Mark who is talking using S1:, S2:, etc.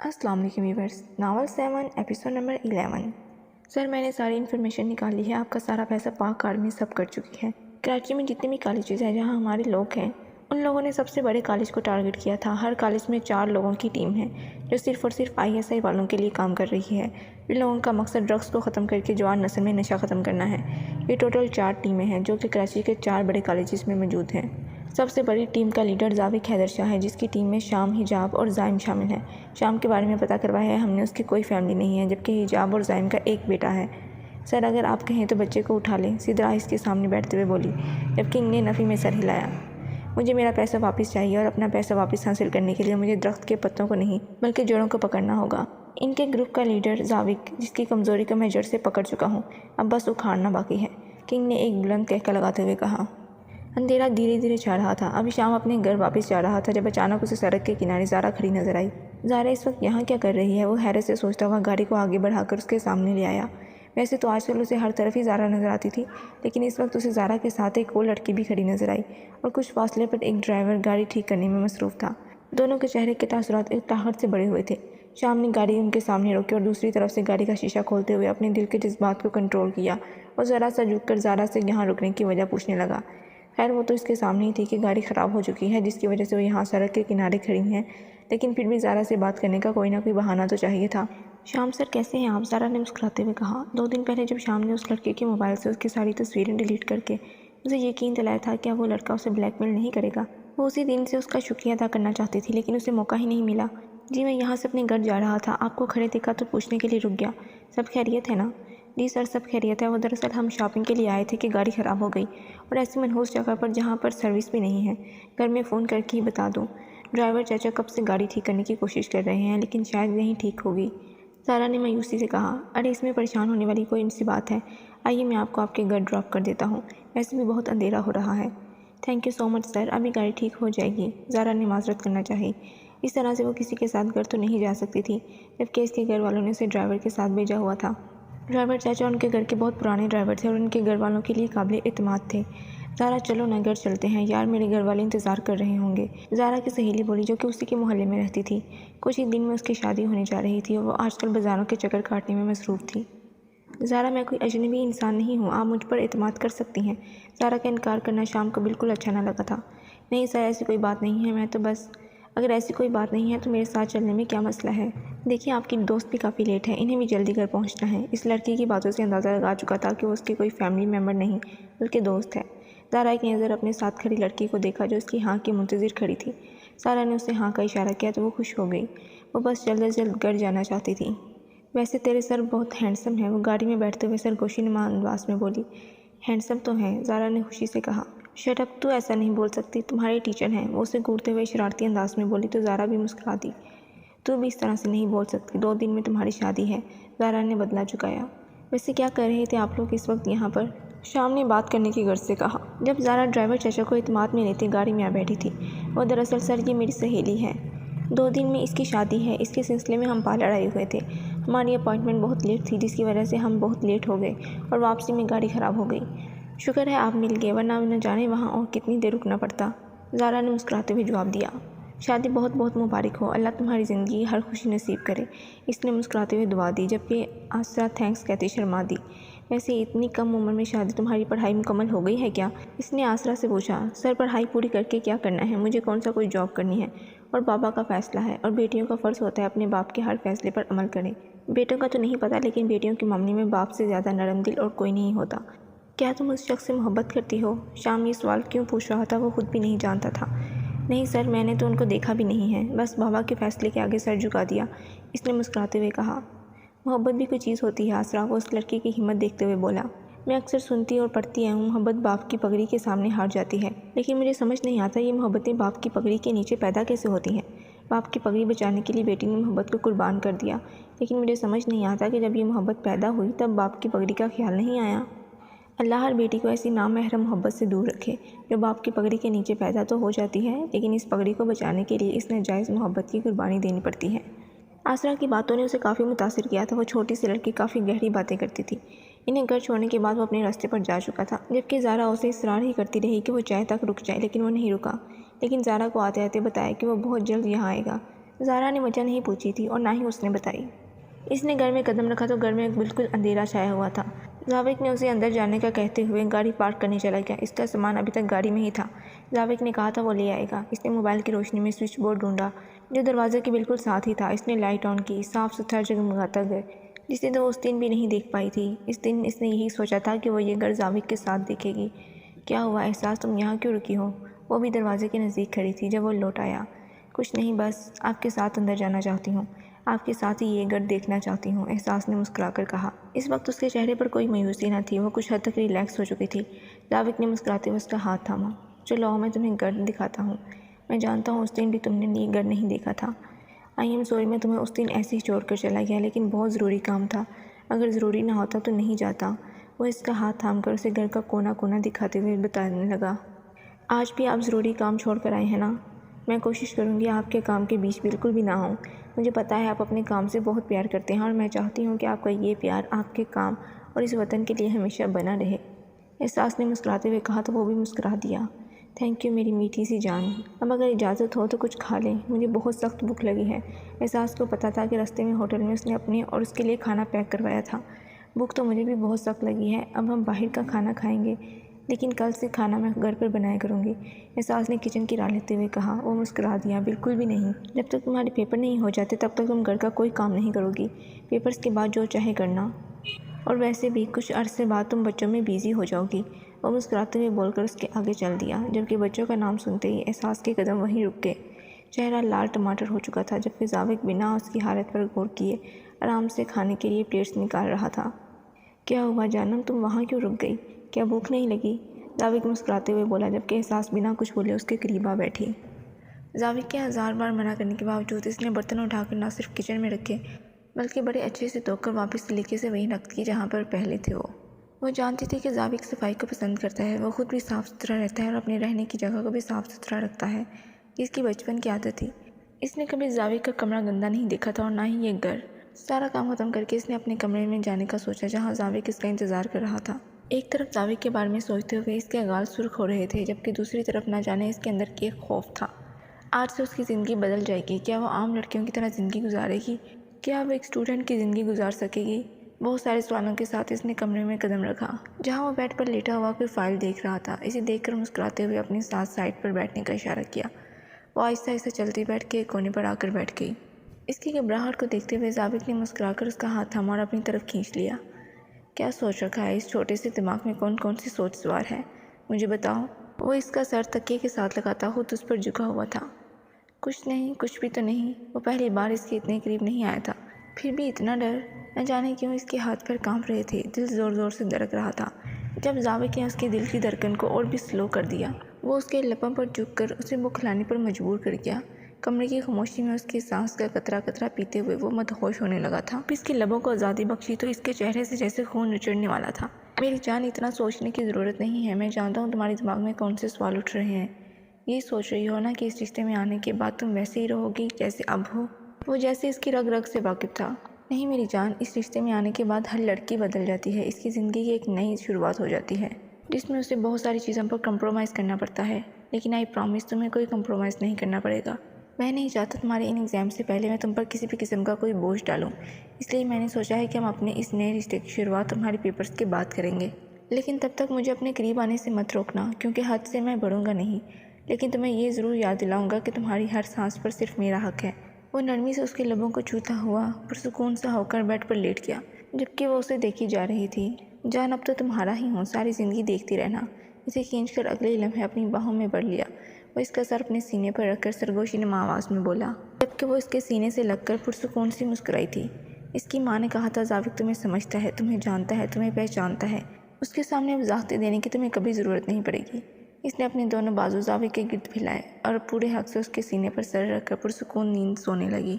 S1: अस्सलाम वालेकुम viewers. Novel 7 episode number 11। Sir, मैंने सारी इन्फॉर्मेशन निकाली है। आपका सारा पैसा पाक कार्ड में सब कर चुकी है। कराची में जितने भी कॉलेजेस हैं जहां हमारे लोग हैं, उन लोगों ने सबसे बड़े कॉलेज को टारगेट किया था। हर कॉलेज में 4 लोगों की टीम है जो सिर्फ़ और सिर्फ ISI वालों के लिए काम कर रही है। इन लोगों का मकसद ड्रग्स को ख़त्म करके जवान नस्ल में नशा ख़त्म करना है। ये टोटल 4 टीमें हैं जो कि कराची के 4 बड़े कॉलेजेस में मौजूद हैं। सबसे बड़ी टीम का लीडर जाविक हैदर शाह है, जिसकी टीम में शाम, हिजाब और ज़ाइम शामिल है। शाम के बारे में पता करवाया है हमने, उसकी कोई फैमिली नहीं है, जबकि हिजाब और ज़ाइम का एक बेटा है। सर, अगर आप कहें तो बच्चे को उठा लें, सिद्रा इसके सामने बैठते हुए बोली, जबकि इनने नफ़ी में सर हिलाया। मुझे मेरा पैसा वापस चाहिए और अपना पैसा वापस हासिल करने के लिए मुझे दरख्त के पत्तों को नहीं बल्कि जड़ों को पकड़ना होगा। इनके ग्रुप का लीडर जाविक, जिसकी कमज़ोरी को मैं जड़ से पकड़ चुका हूँ, अब बस उखाड़ना बाकी है, किंग ने एक बुलंद कहका लगाते हुए कहा। अंधेरा धीरे धीरे छा रहा था। अभी शाम अपने घर वापस जा रहा था जब अचानक उसे सड़क के किनारे ज़ारा खड़ी नजर आई। ज़ारा इस वक्त यहाँ क्या कर रही है? वो हैरत से सोचता हुआ गाड़ी को आगे बढ़ाकर उसके सामने ले आया। वैसे तो आजकल उसे हर तरफ ही ज़ारा नज़र आती थी, लेकिन इस वक्त उसे ज़ारा के साथ एक और लड़की भी खड़ी नजर आई और कुछ फासले पर एक ड्राइवर गाड़ी ठीक करने में मसरूफ़ था। दोनों के चेहरे के तासुरात एक ताहत से बड़े हुए थे। शाम ने गाड़ी उनके सामने रोकी और दूसरी तरफ से गाड़ी का शीशा खोलते हुए अपने दिल के जज्बात को कंट्रोल किया और ज़रा सा झुककर ज़ारा से यहाँ रुकने की वजह पूछने लगा। खैर, वो तो इसके सामने ही थी कि गाड़ी ख़राब हो चुकी है, जिसकी वजह से वो यहाँ सड़क के किनारे खड़ी हैं, लेकिन फिर भी ज़ारा से बात करने का कोई ना कोई बहाना तो चाहिए था। शाम सर, कैसे हैं आप? ज़ारा ने मुस्कुराते हुए कहा। 2 दिन पहले जब शाम ने उस लड़के के मोबाइल से उसकी सारी तस्वीरें डिलीट करके उसे यकीन दिलाया था कि वो लड़का उसे ब्लैकमेल नहीं करेगा, वो उसी दिन से उसका शुक्रिया अदा करना चाहती थी, लेकिन उसे मौका ही नहीं मिला। जी, मैं यहाँ से अपने घर जा रहा था, आपको खड़े देखा तो पूछने के लिए रुक गया। सब खैरियत है ना? जी सर, सब खैरियत है। वो दरअसल हम शॉपिंग के लिए आए थे कि गाड़ी ख़राब हो गई और ऐसी मनहूस जगह पर जहाँ पर सर्विस भी नहीं है। घर में फ़ोन करके ही बता दूँ। ड्राइवर चाचा कब से गाड़ी ठीक करने की कोशिश कर रहे हैं, लेकिन शायद यहीं ठीक होगी। सारा ने मायूसी से कहा। अरे, इसमें परेशान होने वाली कोई सी बात है? आइए, मैं आपको आपके घर ड्रॉप कर देता हूँ, वैसे भी बहुत अंधेरा हो रहा है। Thank you so much sir, अभी गाड़ी ठीक हो जाएगी। ज़ारा ने माजरत करना चाही। इस तरह से वो किसी के साथ घर तो नहीं जा सकती थी, जबकि इसके घर वालों ने उसे ड्राइवर के साथ भेजा हुआ था। ड्राइवर चाचा उनके घर के बहुत पुराने ड्राइवर थे और उनके घर वालों के लिए काबिल एतमाद थे। ज़ारा, चलो ना घर चलते हैं यार, मेरे घर वाले इंतज़ार कर रहे होंगे। ज़ारा की सहेली बोली, जो कि उसी के मोहल्ले में रहती थी। कुछ ही दिन में उसकी शादी होने जा रही थी और वो आजकल बाज़ारों के चक्कर काटने में मसरूफ़ थी। ज़ारा, मैं कोई अजनबी इंसान नहीं हूँ, आप मुझ पर एतमाद कर सकती हैं। ज़ारा का इनकार करना शाम को बिल्कुल अच्छा ना लगा था। नहीं सर, ऐसी कोई बात नहीं है, मैं तो बस अगर ऐसी कोई बात नहीं है तो मेरे साथ चलने में क्या मसला है? देखिए, आपकी दोस्त भी काफ़ी लेट है, इन्हें भी जल्दी घर पहुंचना है। इस लड़की की बातों से अंदाज़ा लगा चुका था कि वो उसकी कोई फैमिली मेम्बर नहीं बल्कि दोस्त है। ज़ारा एक नज़र अपने साथ खड़ी लड़की को देखा जो उसकी हाँ की मुंतज़िर खड़ी थी। सारा ने उसे हाँ का इशारा किया तो वो खुश हो गई। वो बस जल्द अज जल्द घर जाना चाहती थी। वैसे तेरे सर बहुत हैंडसम है, वो गाड़ी में बैठते हुए सरगोशी नुमा अंदाज में बोली। हैंडसम तो हैं, ज़ारा ने खुशी से कहा। शट अप, तू ऐसा नहीं बोल सकती, तुम्हारे टीचर हैं, वो उसे घूरते हुए शरारती अंदाज में बोली तो ज़ारा भी मुस्कुरा दी। तू भी इस तरह से नहीं बोल सकती, 2 दिन में तुम्हारी शादी है, ज़ारा ने बदला चुकाया। वैसे क्या कर रहे थे आप लोग इस वक्त यहाँ पर? शाम ने बात करने की गर्ज से कहा। जब ज़ारा ड्राइवर चाचा को इत्मीनान में लेते गाड़ी में आ बैठी थी। वो दरअसल सर, ये मेरी सहेली है, 2 दिन में इसकी शादी है, इसके सिलसिले में हम पार्लर आए हुए थे। हमारी अपॉइंटमेंट बहुत लेट थी, जिसकी वजह से हम बहुत लेट हो गए और वापसी में गाड़ी ख़राब हो गई। शुक्र है आप मिल गए, वरना न जाने वहाँ और कितनी देर रुकना पड़ता। ज़ारा ने मुस्कुराते हुए जवाब दिया। शादी बहुत बहुत मुबारक हो, अल्लाह तुम्हारी ज़िंदगी हर खुशी नसीब करे, इसने मुस्कुराते हुए दुआ दी, जबकि आसरा थैंक्स कहती शर्मा दी। वैसे इतनी कम उम्र में शादी, तुम्हारी पढ़ाई मुकम्मल हो गई है क्या? इसने आसरा से पूछा। सर, पढ़ाई पूरी करके क्या करना है, मुझे कौन सा कोई जॉब करनी है, और बाबा का फ़ैसला है, और बेटियों का फ़र्ज़ होता है अपने बाप के हर फैसले पर अमल करें। बेटों का तो नहीं पता, लेकिन बेटियों के मामले में बाप से ज़्यादा नरम दिल और कोई नहीं होता। क्या तुम उस शख्स से मोहब्बत करती हो? शाम ये सवाल क्यों पूछ रहा था वो खुद भी नहीं जानता था। नहीं सर, मैंने तो उनको देखा भी नहीं है, बस बाबा के फ़ैसले के आगे सर झुका दिया, इसने मुस्कुराते हुए कहा। मोहब्बत भी कोई चीज़ होती है, आसरा को उस लड़के की हिम्मत देखते हुए बोला। मैं अक्सर सुनती और पढ़ती आई हूँ, मोहब्बत बाप की पगड़ी के सामने हार जाती है, लेकिन मुझे समझ नहीं आता ये मोहब्बतें बाप की पगड़ी के नीचे पैदा कैसे होती हैं। बाप की पगड़ी बचाने के लिए बेटी ने मोहब्बत को कुर्बान कर दिया, लेकिन मुझे समझ नहीं आता कि जब ये मोहब्बत पैदा हुई तब बाप की पगड़ी का ख्याल नहीं आया। अल्लाह हर बेटी को ऐसी नामहरम मोहब्बत से दूर रखे जो बाप की पगड़ी के नीचे पैदा तो हो जाती है, लेकिन इस पगड़ी को बचाने के लिए इस नाजायज़ मोहब्बत की कुर्बानी देनी पड़ती है। आसरा की बातों ने उसे काफ़ी मुतासिर किया था। वो छोटी सी लड़की काफ़ी गहरी बातें करती थी। इन्हें घर छोड़ने के बाद वो अपने रास्ते पर जा चुका था, जबकि ज़ारा उसे इसरार ही करती रही कि वो चाय तक रुक जाए, लेकिन वो नहीं रुका। लेकिन ज़ारा को आते आते बताया कि वो बहुत जल्द यहाँ आएगा। زارا نے وجہ نہیں پوچھی تھی اور نہ ہی اس نے بتائی۔ اس نے گھر میں قدم رکھا تو گھر میں بالکل اندھیرا چھایا ہوا تھا۔ زاوق نے اسے اندر جانے کا کہتے ہوئے گاڑی پارک کرنے چلا گیا۔ اس کا سامان ابھی تک گاڑی میں ہی تھا۔ زاوق نے کہا تھا وہ لے آئے گا۔ اس نے موبائل کی روشنی میں سوئچ بورڈ ڈھونڈا جو دروازے کے بالکل ساتھ ہی تھا۔ اس نے لائٹ آن کی، صاف ستھرا جگمگاتا گھر جسے تو اس دن بھی نہیں دیکھ پائی تھی۔ اس دن اس نے یہی سوچا تھا کہ وہ یہ گھر زاوق کے ساتھ دیکھے گی۔ کیا ہوا احساس، تم یہاں کیوں رکی ہو؟ وہ بھی دروازے کے نزدیک کھڑی تھی جب وہ لوٹ آیا۔ کچھ نہیں، بس آپ کے ساتھ اندر جانا چاہتی ہوں، آپ کے ساتھ ہی یہ گھر دیکھنا چاہتی ہوں، احساس نے مسکرا کر کہا۔ اس وقت اس کے چہرے پر کوئی مایوسی نہ تھی، وہ کچھ حد تک ریلیکس ہو چکی تھی۔ زاوق نے مسکراتے ہوئے اس کا ہاتھ تھاما۔ چلو آؤ، میں تمہیں گھر دکھاتا ہوں۔ میں جانتا ہوں اس دن بھی تم نے یہ گھر نہیں دیکھا تھا۔ آئی ایم سوری، میں تمہیں اس دن ایسے ہی چھوڑ کر چلا گیا، لیکن بہت ضروری کام تھا، اگر ضروری نہ ہوتا تو نہیں جاتا۔ وہ اس کا ہاتھ تھام کر اسے گھر کا کونا کونا دکھاتے ہوئے بتانے لگا۔ آج بھی آپ ضروری کام چھوڑ کر آئے ہیں نا؟ میں کوشش کروں گی آپ کے کام کے بیچ بالکل بھی نہ ہوں۔ مجھے پتہ ہے آپ اپنے کام سے بہت پیار کرتے ہیں اور میں چاہتی ہوں کہ آپ کا یہ پیار آپ کے کام اور اس وطن کے لیے ہمیشہ بنا رہے۔ احساس نے مسکراتے ہوئے کہا تو وہ بھی مسکرا دیا۔ تھینک یو میری میٹھی سی جان، اب اگر اجازت ہو تو کچھ کھا لیں، مجھے بہت سخت بھوک لگی ہے۔ احساس کو پتہ تھا کہ راستے میں ہوٹل میں اس نے اپنے اور اس کے لیے کھانا پیک کروایا تھا۔ بھوک تو مجھے بھی بہت سخت لگی ہے، اب ہم باہر کا کھانا کھائیں گے، لیکن کل سے کھانا میں گھر پر بنایا کروں گی، احساس نے کچن کی راہ لیتے ہوئے کہا۔ وہ مسکرا دیا۔ بالکل بھی نہیں، جب تک تمہارے پیپر نہیں ہو جاتے تب تک تم گھر کا کوئی کام نہیں کرو گی، پیپرز کے بعد جو چاہے کرنا، اور ویسے بھی کچھ عرصے بعد تم بچوں میں بیزی ہو جاؤ گی۔ وہ مسکراتے ہوئے بول کر اس کے آگے چل دیا، جبکہ بچوں کا نام سنتے ہی احساس کے قدم وہیں رک گئے۔ چہرہ لال ٹماٹر ہو چکا تھا، جبکہ زاوق بنا اس کی حالت پر غور کیے آرام سے کھانے کے لیے پلیٹس نکال رہا تھا۔ کیا ہوا جانم، تم وہاں کیوں رک گئی؟ کیا بھوک نہیں لگی؟ زاوق مسکراتے ہوئے بولا، جبکہ احساس بنا کچھ بولے اس کے قریب آ بیٹھی۔ زاوق کے ہزار بار منع کرنے کے باوجود اس نے برتن اٹھا کر نہ صرف کچن میں رکھے بلکہ بڑے اچھے سے دھو کر واپس سلیقے سے وہیں رکھ دی جہاں پر پہلے تھے۔ وہ جانتی تھی کہ زاوق صفائی کو پسند کرتا ہے، وہ خود بھی صاف ستھرا رہتا ہے اور اپنے رہنے کی جگہ کو بھی صاف ستھرا رکھتا ہے، یہ اس کی بچپن کی عادت تھی۔ اس نے کبھی زاوق کا کمرہ گندا نہیں دیکھا تھا اور نہ ہی یہ گھر۔ سارا کام ختم کر کے اس نے اپنے کمرے میں جانے کا سوچا جہاں زاوق اس کا انتظار کر رہا تھا۔ ایک طرف زاوق کے بارے میں سوچتے ہوئے اس کے گال سرخ ہو رہے تھے، جبکہ دوسری طرف نہ جانے اس کے اندر ایک خوف تھا۔ آج سے اس کی زندگی بدل جائے گی، کیا وہ عام لڑکیوں کی طرح زندگی گزارے گی؟ کیا وہ ایک اسٹوڈنٹ کی زندگی گزار سکے گی؟ بہت سارے سوالوں کے ساتھ اس نے کمرے میں قدم رکھا جہاں وہ بیڈ پر لیٹا ہوا کوئی فائل دیکھ رہا تھا۔ اسے دیکھ کر مسکراتے ہوئے اپنے ساتھ سائڈ پر بیٹھنے کا اشارہ کیا۔ وہ آہستہ آہستہ چلتی بیٹھ کے ایک کونے پر آ کر بیٹھ گئی۔ اس کی گھبراہٹ کو دیکھتے ہوئے زاوق نے مسکرا کر اس کا ہاتھ تھاما اور اپنی طرف کھینچ لیا۔ کیا سوچ رکھا ہے؟ اس چھوٹے سے دماغ میں کون کون سی سوچ سوار ہے، مجھے بتاؤ۔ وہ اس کا سر تکیے کے ساتھ لگاتا خود اس پر جھکا ہوا تھا۔ کچھ نہیں، کچھ بھی تو نہیں۔ وہ پہلی بار اس کے اتنے قریب نہیں آیا تھا، پھر بھی اتنا ڈر، نہ جانے کیوں اس کے ہاتھ پیر کانپ رہے تھے، دل زور زور سے دھڑک رہا تھا۔ جب زاوق نے اس کے دل کی دھڑکن کو اور بھی سلو کر دیا، وہ اس کے لبوں پر جھک کر اسے منہ کھلانے پر مجبور کر گیا۔ کمرے کی خاموشی میں اس کی سانس کا قطرہ قطرہ پیتے ہوئے وہ مدہوش ہونے لگا تھا۔ اس کے لبوں کو آزادی بخشی تو اس کے چہرے سے جیسے خون نچڑنے والا تھا۔ میری جان، اتنا سوچنے کی ضرورت نہیں ہے، میں جانتا ہوں تمہارے دماغ میں کون سے سوال اٹھ رہے ہیں۔ یہ سوچ رہی ہو نا کہ اس رشتے میں آنے کے بعد تم ویسے ہی رہو گی جیسے اب ہو؟ وہ جیسے اس کی رگ رگ سے واقف تھا۔ نہیں میری جان، اس رشتے میں آنے کے بعد ہر لڑکی بدل جاتی ہے، اس کی زندگی کی ایک نئی شروعات ہو جاتی ہے جس میں اسے بہت ساری چیزوں پر کمپرومائز کرنا پڑتا ہے، لیکن آئی پرامس تمہیں کوئی کمپرومائز نہیں کرنا پڑے گا۔ میں نہیں چاہتا تمہارے ان ایگزام سے پہلے میں تم پر کسی بھی قسم کا کوئی بوجھ ڈالوں، اس لیے میں نے سوچا ہے کہ ہم اپنے اس نئے رشتے کی شروعات تمہارے پیپرز کے بعد کریں گے، لیکن تب تک مجھے اپنے قریب آنے سے مت روکنا، کیونکہ حد سے میں بڑھوں گا نہیں، لیکن تمہیں یہ ضرور یاد دلاؤں گا کہ تمہاری ہر سانس پر صرف میرا حق ہے۔ وہ نرمی سے اس کے لبوں کو چھوتا ہوا پرسکون سا ہو کر بیڈ پر لیٹ گیا، جبکہ وہ اسے دیکھی جا رہی تھی۔ جان، اب تو تمہارا ہی ہوں، ساری زندگی دیکھتی رہنا۔ اسے کھینچ کر اگلے لمحے اپنی باہوں میں بھر لیا۔ وہ اس کا سر اپنے سینے پر رکھ کر سرگوشی نما آواز میں بولا، جبکہ وہ اس کے سینے سے لگ کر پرسکون سی مسکرائی تھی۔ اس کی ماں نے کہا تھا زاوق تمہیں سمجھتا ہے، تمہیں جانتا ہے، تمہیں پہچانتا ہے، اس کے سامنے اب ضابطے دینے کی تمہیں کبھی ضرورت نہیں پڑے گی۔ اس نے اپنے دونوں بازو زاوق کے گرد پھیلائے اور پورے حق سے اس کے سینے پر سر رکھ کر پرسکون نیند سونے لگی۔